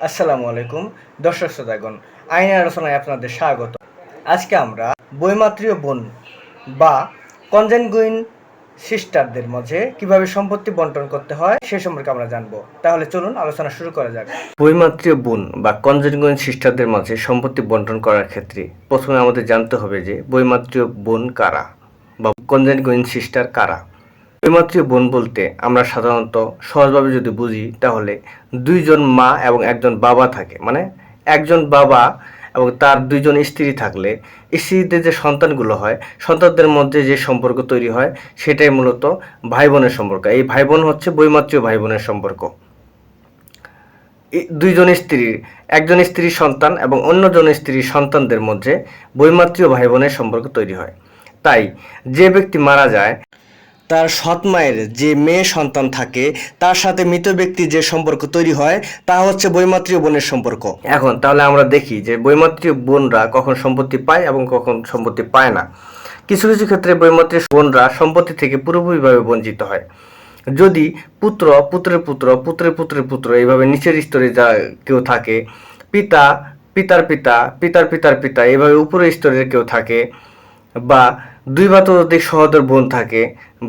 আসসালামু আলাইকুম দর্শক শ্রোতাগণ, আইনের আলোচনায় আপনাদের স্বাগত। আজকে আমরা বৈমাত্রীয় বোন বা কনজেনগুইন সিস্টারদের মাঝে কিভাবে সম্পত্তি বন্টন করতে হয় সে সম্পর্কে আমরা জানবো। তাহলে চলুন আলোচনা শুরু করা যাক। বৈমাত্রীয় বোন বা কনজেনগুইন সিস্টারদের মাঝে সম্পত্তি বন্টন করার ক্ষেত্রে প্রথমে আমাদের জানতে হবে যে বৈমাত্রীয় বোন কারা বা কনজেনগুইন সিস্টার কারা। বৈমাত্রীয় বোন বলতে আমরা সাধারণত সহজভাবে যদি বুঝি তাহলে দুইজন মা এবং একজন বাবা থাকে, মানে একজন বাবা এবং তার দুইজন স্ত্রী থাকলে স্ত্রীদের যে সন্তানগুলো হয় সন্তানদের মধ্যে যে সম্পর্ক তৈরি হয় সেটাই মূলত ভাই বোনের সম্পর্ক। এই ভাই বোন হচ্ছে বৈমাত্রীয় ভাই বোনের সম্পর্ক। দুইজন স্ত্রীর, একজন স্ত্রীর সন্তান এবং অন্যজন স্ত্রীর সন্তানদের মধ্যে বৈমাত্রীয় ভাই বোনের সম্পর্ক তৈরি হয়। তাই যে ব্যক্তি মারা যায় তার সৎ মায়ের যে মেয়ে সন্তান থাকে তার সাথে মৃত ব্যক্তির যে সম্পর্ক তৈরি হয় তা হচ্ছে বৈমাত্রীয় বোনের সম্পর্ক। এখন তাহলে আমরা দেখি যে বৈমাত্রীয় বোনরা কখন সম্পত্তি পায় এবং কখন সম্পত্তি পায় না। কিছু কিছু ক্ষেত্রে বৈমাত্রীয় বোনরা সম্পত্তি থেকে পুরোপুরিভাবে বঞ্চিত হয়। যদি পুত্র, পুত্রের পুত্র, পুত্রের পুত্রের পুত্র এইভাবে নিচের স্তরে যা কেউ থাকে, পিতা, পিতার পিতা, পিতার পিতার পিতা এইভাবে উপরের স্তরের কেউ থাকে, বা দুই বা ততোধিক সহোদর বোন থাকে,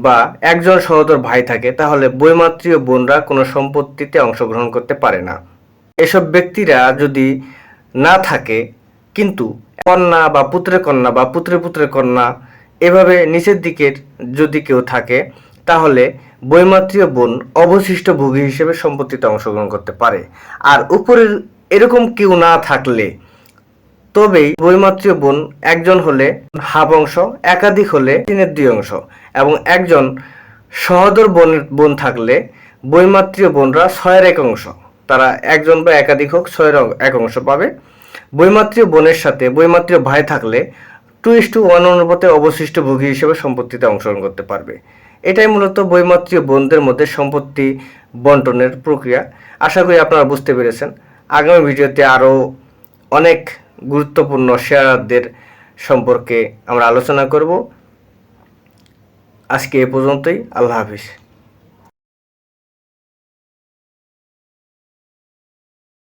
বা একজন সহোদর ভাই থাকে, তাহলে বৈমাত্রীয় বোনরা কোনো সম্পত্তিতে অংশগ্রহণ করতে পারে না। এসব ব্যক্তিরা যদি না থাকে কিন্তু কন্যা বা পুত্রের কন্যা বা পুত্রের পুত্রের কন্যা এভাবে নিচের দিকের যদি কেউ থাকে তাহলে বৈমাত্রীয় বোন অবশিষ্ট ভোগী হিসেবে সম্পত্তিতে অংশগ্রহণ করতে পারে। আর উপরের এরকম কেউ না থাকলে তবেই বৈমাত্রীয় বোন একজন হলে হাফ অংশ, একাধিক হলে 3/2 অংশ, এবং একজন সহোদর বোন থাকলে বৈমাত্রীয় বোনরা 6/1 অংশ, তারা একজন বা একাধিক হোক 6/1 অংশ পাবে। বৈমাত্রীয় বোনের সাথে বৈমাত্রীয় ভাই থাকলে 2:1 অনুপাতে অবশিষ্ট ভোগী হিসেবে সম্পত্তিতে অংশগ্রহণ করতে পারবে। এটাই মূলত বৈমাত্রীয় বোনদের মধ্যে সম্পত্তি বন্টনের প্রক্রিয়া। আশা করি আপনারা বুঝতে পেরেছেন। আগামী ভিডিওতে আরও অনেক গুরুত্বপূর্ণ শেয়ারদের সম্পর্কে আমরা আলোচনা করব। আজকে এ পর্যন্তই। আল্লাহ হাফিজ।